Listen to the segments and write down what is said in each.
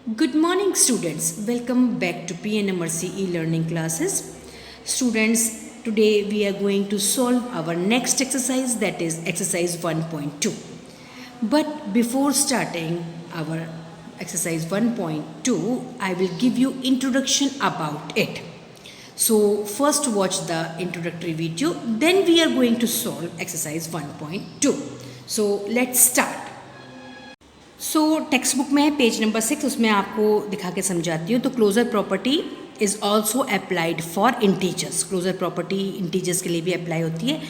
Good morning, students. Welcome back to PNMRC e-learning classes. Students, today we are going to solve our next exercise, that is exercise 1.2. But before starting our exercise 1.2, I will give you introduction about it. So first watch the introductory video, then we are going to solve exercise 1.2. So let's start. So text book में है page number 6, उसमें आपको दिखा के समझाती हूँ. तो closure property is also applied for integers. Closure property integers के लिए भी अप्लाई होती है.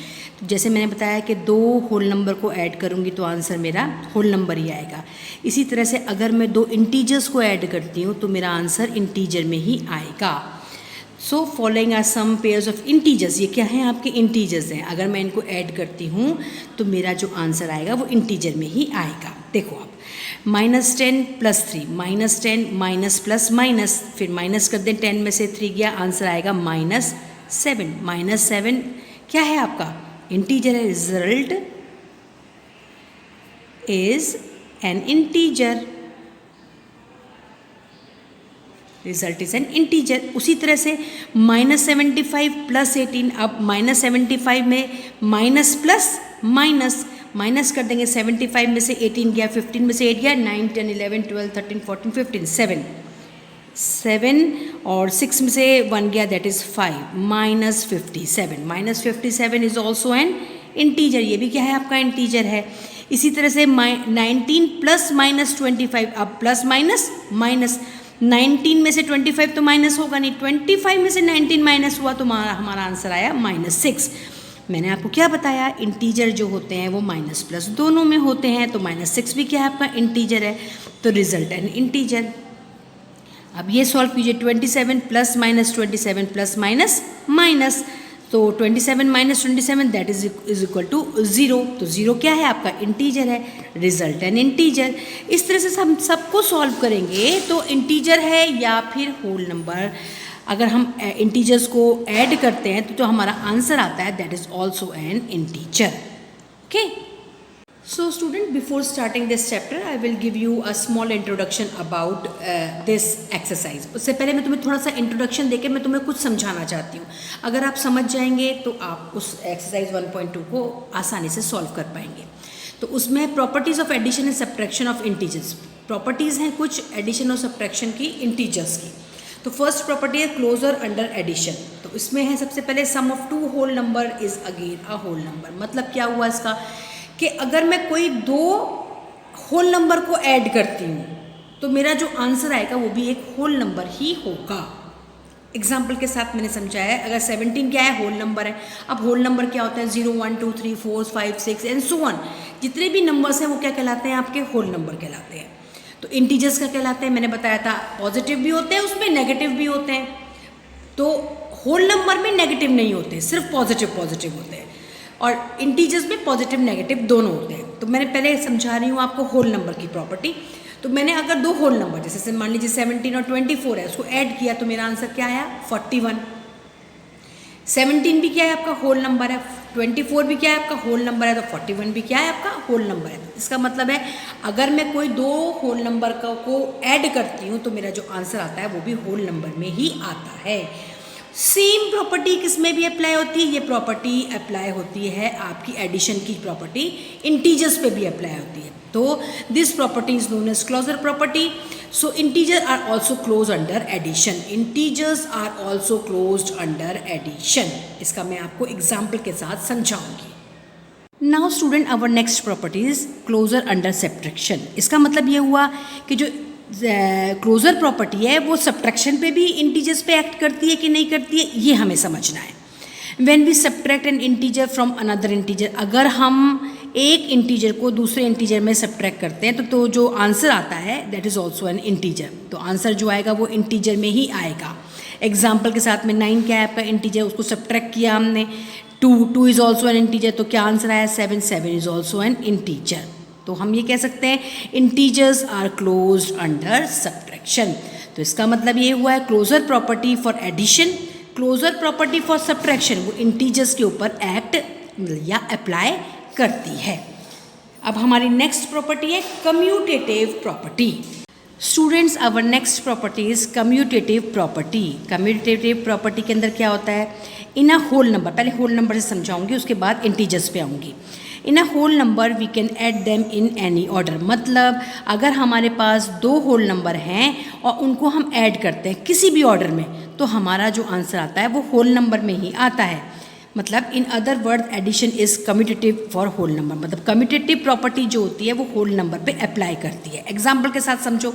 तो जैसे मैंने बताया कि 2 होल नंबर को ऐड करूँगी तो आंसर मेरा होल नंबर ही आएगा. इसी तरह से अगर मैं 2 इंटीजर्स को ऐड करती हूँ तो मेरा आंसर इंटीजर में ही आएगा. So following are some pairs of integers. ये क्या हैं? आपके इंटीजर्स हैं. अगर मैं इनको ऐड करती हूँ तो मेरा जो आंसर आएगा वो इंटीजर में ही आएगा. देखो आप, -10 + 3, -10 माइनस प्लस माइनस, फिर माइनस कर दें, 10 में से 3 गया, आंसर आएगा -7. -7 क्या है आपका? इंटीजर है. Result is an integer. Result is an integer. उसी तरह से -75 + 18. अब -75 में माइनस प्लस माइनस, माइनस कर देंगे. 75 में से 18 गया, 15 में से 8 गया, 9, 10, 11, 12, 13, 14, 15, 7 और 6 में से 1 गया, that is 5. -57. -57 is also an integer. ये भी क्या है? आपका इंटीजर है. इसी तरह से 19 + -25. अब प्लस माइनस माइनस, 19 में से 25 तो माइनस होगा नहीं, 25 में से 19 माइनस हुआ तो हमारा आंसर आया -6. मैंने आपको क्या बताया? इंटीजर जो होते हैं वो माइनस प्लस दोनों में होते हैं. तो -6 भी क्या है? आपका इंटीजर है. तो रिजल्ट एन इंटीजर. अब ये सॉल्व कीजिए. 27 + -27 + माइनस, तो 27 - 27 दैट इज इक्वल टू 0. तो 0 क्या है? आपका इंटीजर है. Result N integer. इस तरह से हम सबको सॉल्व करेंगे तो इंटीजर है या फिर होल नंबर. अगर हम इंटीजर्स को ऐड करते हैं तो जो हमारा आंसर आता है that is also an integer. Okay. So student, before starting this chapter I will give you a small introduction about this exercise. उससे पहले मैं तुम्हें थोड़ा सा इंट्रोडक्शन देकर मैं तुम्हें कुछ समझाना चाहती हूँ. अगर आप समझ जाएंगे तो आप उस एक्सरसाइज 1.2 को आसानी से सॉल्व कर पाएंगे. तो उसमें properties of addition and subtraction of integers. Properties हैं कुछ एडिशन और सब्ट्रैक्शन की इंटीजर्स की. तो फर्स्ट प्रॉपर्टी है क्लोजर अंडर एडिशन. तो इसमें है सबसे पहले sum of 2 whole number is again a whole number. मतलब क्या हुआ इसका कि अगर मैं कोई 2 होल नंबर को ऐड करती हूँ तो मेरा जो आंसर आएगा वो भी एक होल नंबर ही होगा. एग्जाम्पल के साथ मैंने समझाया है. अगर 17 क्या है? होल नंबर है. अब होल नंबर क्या होता है? 0, 1, 2, 3, 4, 5, 6 एंड सो ऑन. जितने भी नंबर्स हैं वो क्या कहलाते हैं? आपके होल नंबर कहलाते हैं. तो इंटीजर्स का कहलाते हैं, मैंने बताया था, पॉजिटिव भी होते हैं उसमें, नेगेटिव भी होते हैं. तो होल नंबर में नेगेटिव नहीं होते, सिर्फ पॉजिटिव होते हैं. और इंटीजर्स में पॉजिटिव नेगेटिव दोनों होते हैं. तो मैंने पहले समझा रही हूँ आपको होल नंबर की प्रॉपर्टी. तो मैंने अगर 2 होल नंबर, जैसे मान लीजिए 17 और 24 है, उसको ऐड किया तो मेरा आंसर क्या आया? 41. 17 भी क्या है? आपका होल नंबर है. 24 भी क्या है? आपका होल नंबर है. तो 41 भी क्या है? आपका होल नंबर है. इसका मतलब है अगर मैं कोई 2 होल नंबर को ऐड करती हूँ तो मेरा जो आंसर आता है वो भी होल नंबर में ही आता है. सेम प्रॉपर्टी किस में भी अप्लाई होती है? ये प्रॉपर्टी अप्लाई होती है आपकी एडिशन की प्रॉपर्टी, इंटीजर्स पे भी अप्लाई होती है. तो this property is known as closure property. So integer are also close under addition. Integers are also close under addition. इसका मैं आपको एग्जाम्पल के साथ समझाऊंगी. Now student, our next property is closure under subtraction. इसका मतलब ये हुआ कि जो क्लोजर प्रॉपर्टी है वो सब्ट्रैक्शन पे भी इंटीजर्स पे एक्ट करती है कि नहीं करती है, ये हमें समझना है. When we subtract an integer from another integer, अगर हम एक इंटीजर को दूसरे इंटीजर में सब्ट्रैक्ट करते हैं तो जो आंसर आता है that is also an integer. तो आंसर जो आएगा वो इंटीजर में ही आएगा. एग्जाम्पल के साथ में 9 क्या है? आपका इंटीजर, उसको सब्ट्रैक्ट किया हमने. 2 इज़ ऑल्सो एन इंटीजर, तो क्या आंसर आया? 7 इज़ ऑल्सो एन इंटीजर. तो हम ये कह सकते हैं integers are closed under subtraction. तो इसका मतलब ये हुआ है closure property for addition, closure property for subtraction वो इंटीजर्स के ऊपर एक्ट या अप्लाई करती है. अब हमारी नेक्स्ट प्रॉपर्टी है commutative property. Students, our next property is commutative property. Commutative property के अंदर क्या होता है, इन अ होल नंबर, पहले होल नंबर से समझाऊंगी, उसके बाद इंटीजर्स पे आऊँगी। In a whole number we can add them in any order, मतलब अगर हमारे पास दो होल नंबर हैं और उनको हम ऐड करते हैं किसी भी ऑर्डर में, तो हमारा जो आंसर आता है वो होल नंबर में ही आता है। मतलब in other word addition is commutative for whole number, मतलब कम्यूटेटिव प्रॉपर्टी जो होती है वो होल नंबर पे अप्लाई करती है। एग्जाम्पल के साथ समझो,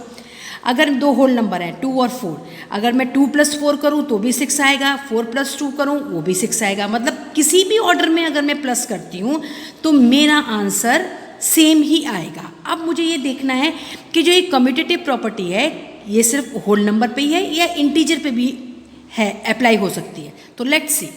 अगर दो होल नंबर हैं 2 और 4, अगर मैं 2 + 4 करूँ तो भी 6 आएगा, 4 + 2 करूँ वो भी 6 आएगा। मतलब किसी भी ऑर्डर में अगर मैं प्लस करती हूँ तो मेरा आंसर सेम ही आएगा। अब मुझे ये देखना है कि जो ये कम्यूटेटिव प्रॉपर्टी है ये सिर्फ होल नंबर पे ही है या इंटीजर पे भी है, अप्लाई हो सकती है। तो लेट्स सी।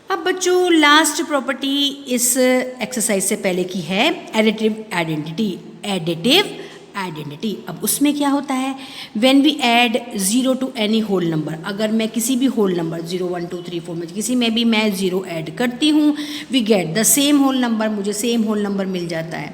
अब बच्चों लास्ट प्रॉपर्टी इस एक्सरसाइज से पहले की है एडिटिव आइडेंटिटी। एडिटिव आइडेंटिटी, अब उसमें क्या होता है, when we add 0 to any whole number, अगर मैं किसी भी होल नंबर 0 1 2 3 4 में किसी में भी मैं 0 ऐड करती हूँ, we get the same whole number, मुझे सेम होल नंबर मिल जाता है।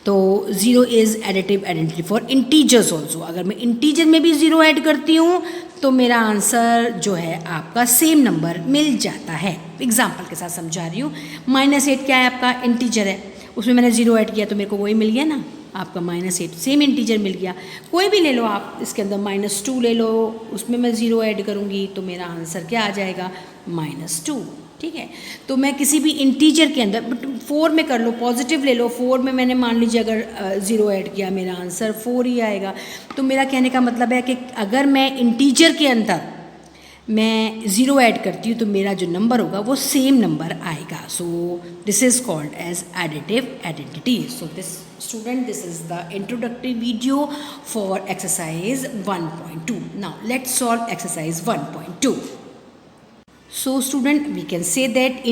तो 0 is additive identity for integers also. अगर मैं इंटीजर में भी 0 ऐड करती हूँ तो मेरा आंसर जो है आपका सेम नंबर मिल जाता है। एग्जाम्पल के साथ समझा रही हूँ। -8 क्या है आपका, इंटीजर है, उसमें मैंने 0 ऐड किया तो मेरे को वही मिल गया ना, आपका -8 सेम इंटीजर मिल गया। कोई भी ले लो आप, इसके अंदर -2 ले लो, उसमें मैं 0 ऐड करूँगी तो मेरा आंसर क्या आ जाएगा, -2। ठीक है, तो मैं किसी भी इंटीजर के अंदर 4 में कर लो, पॉजिटिव ले लो, 4 में मैंने मान लीजिए अगर 0 ऐड किया, मेरा आंसर 4 ही आएगा। तो मेरा कहने का मतलब है कि अगर मैं इंटीजर के अंदर मैं 0 ऐड करती हूँ तो मेरा जो नंबर होगा वो सेम नंबर आएगा। So this is called as additive identity. So this student, this is the introductory video for exercise 1.2। Now let's solve exercise 1.2। So student, we can say that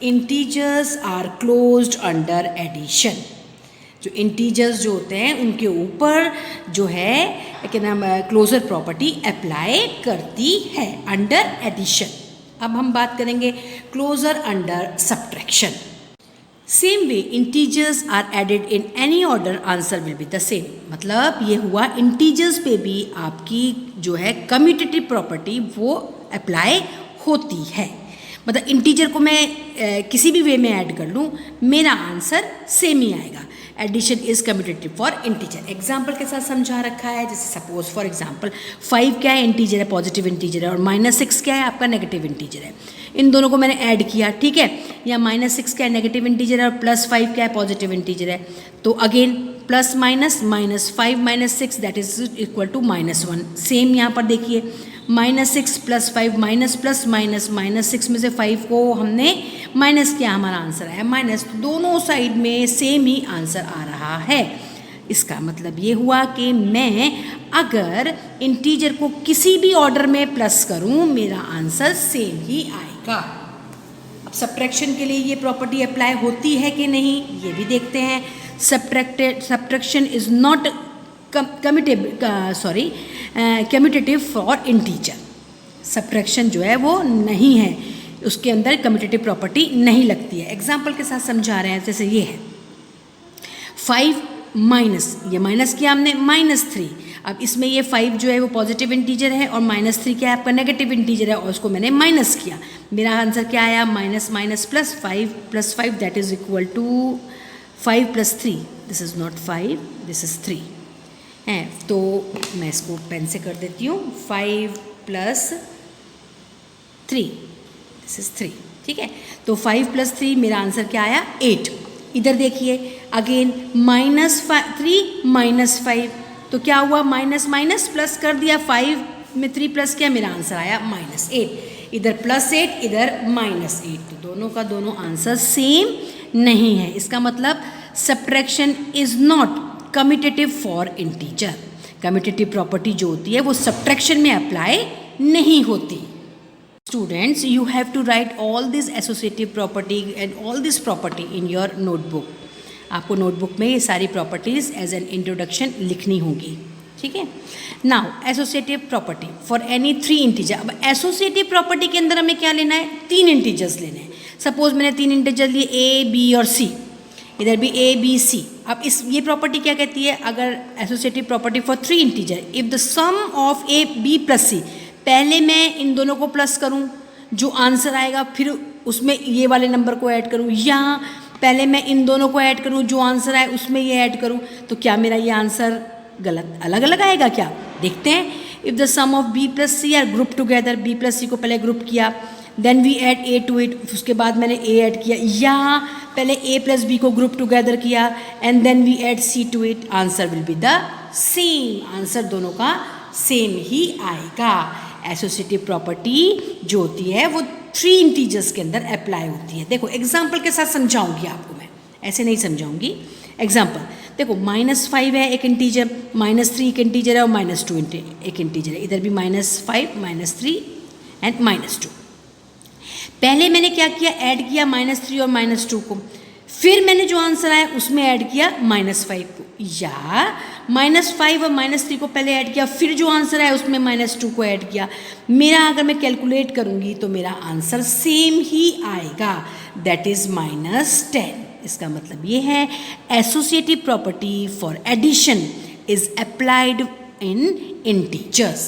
integers are closed under addition। जो integers जो होते हैं उनके ऊपर जो है क्या नाम क्लोजर प्रॉपर्टी अप्लाई करती है अंडर एडिशन। अब हम बात करेंगे closure under subtraction. Same way integers are added in any order, answer will be the same. मतलब ये हुआ इंटीजर्स पे भी आपकी जो है कम्यूटेटिव प्रॉपर्टी वो अप्लाई होती है। मतलब इंटीजर को मैं किसी भी वे में ऐड कर लूँ मेरा आंसर सेम ही आएगा। Addition is commutative for integer. Example के साथ समझा रखा है, जैसे सपोज फॉर एग्जाम्पल 5 क्या है, इंटीजर है, पॉजिटिव इंटीजर है, और -6 क्या है आपका नेगेटिव इंटीजर है। इन दोनों को मैंने ऐड किया, ठीक है, या -6 क्या है नेगेटिव इंटीजर है और +5 क्या है पॉजिटिव इंटीजर है। तो again plus minus, -5 - 6 that is equal to -1। Same यहाँ पर देखिए, -6 + 5 माइनस प्लस माइनस, -6 में से 5 को हमने माइनस किया, हमारा आंसर आया माइनस। तो दोनों साइड में सेम ही आंसर आ रहा है। इसका मतलब ये हुआ कि मैं अगर इंटीजर को किसी भी ऑर्डर में प्लस करूं मेरा आंसर सेम ही आएगा। अब सब्ट्रैक्शन के लिए ये प्रॉपर्टी अप्लाई होती है कि नहीं ये भी देखते हैं। Subtraction is not commutative for integer. Subtraction जो है वो नहीं है, उसके अंदर कम्यूटेटिव प्रॉपर्टी नहीं लगती है। एग्जाम्पल के साथ समझा रहे हैं, जैसे ये है 5 माइनस, ये माइनस किया हमने -3। अब इसमें ये 5 जो है वो पॉजिटिव इंटीजर है और -3 क्या है आपका नेगेटिव इंटीजर है, और उसको मैंने माइनस किया। मेरा आंसर क्या आया, minus minus plus 5 + 5 that is equal to 5 + 3। This is not 5, this is 3 है। तो मैं इसको पेन से कर देती हूँ, 5 + 3 दिस इज़ 3, ठीक है। तो 5 + 3 मेरा आंसर क्या आया 8। इधर देखिए अगेन -3 - 5, तो क्या हुआ माइनस माइनस प्लस कर दिया, 5 में 3 प्लस किया, मेरा आंसर आया -8। इधर +8 इधर -8, तो दोनों का दोनों आंसर सेम नहीं है। इसका मतलब subtraction is not commutative for integer. Commutative property जो होती है वो सब्ट्रैक्शन में अप्लाई नहीं होती। Students, you have to write all this associative property and all this property in your notebook। आपको नोटबुक में ये सारी प्रॉपर्टीज एज एन इंट्रोडक्शन लिखनी होगी, ठीक है। Now associative property for any 3 integer. अब एसोसिएटिव प्रॉपर्टी के अंदर हमें क्या लेना है, 3 इंटीजर्स लेने हैं। सपोज मैंने 3 इंटीजर लिए A, B और C। इधर भी ए बी सी। अब इस ये प्रॉपर्टी क्या कहती है, अगर associative property for 3 integer, if the sum of a b plus c, पहले मैं इन दोनों को प्लस करूं, जो आंसर आएगा फिर उसमें ये वाले नंबर को ऐड करूं, या पहले मैं इन दोनों को ऐड करूं, जो आंसर आए उसमें ये ऐड करूं, तो क्या मेरा ये आंसर गलत अलग अलग आएगा क्या? देखते हैं। If the sum of b plus c are group together, b plus c को पहले ग्रुप किया, then we add a to it, उसके बाद मैंने ए ऐड किया, या पहले ए प्लस बी को ग्रुप टुगेदर किया and then we add c to it, answer will be the same, answer दोनों का सेम ही आएगा। एसोसिएटिव प्रॉपर्टी जो होती है वो 3 इंटीजर्स के अंदर अप्लाई होती है। देखो एग्जाम्पल के साथ समझाऊंगी आपको मैं, ऐसे नहीं समझाऊंगी। एग्जाम्पल देखो, -5 है एक इंटीजर, -3 एक इंटीजर है और -2 एक इंटीजर है, इधर भी -5, -3 एंड -2। पहले मैंने क्या किया, ऐड किया -3 और -2 को, फिर मैंने जो आंसर आया उसमें ऐड किया -5 को, या -5 और -3 को पहले ऐड किया, फिर जो आंसर आया उसमें -2 को ऐड किया। मेरा अगर मैं कैलकुलेट करूंगी तो मेरा आंसर सेम ही आएगा, दैट इज -10। इसका मतलब ये है associative property for addition is applied in integers.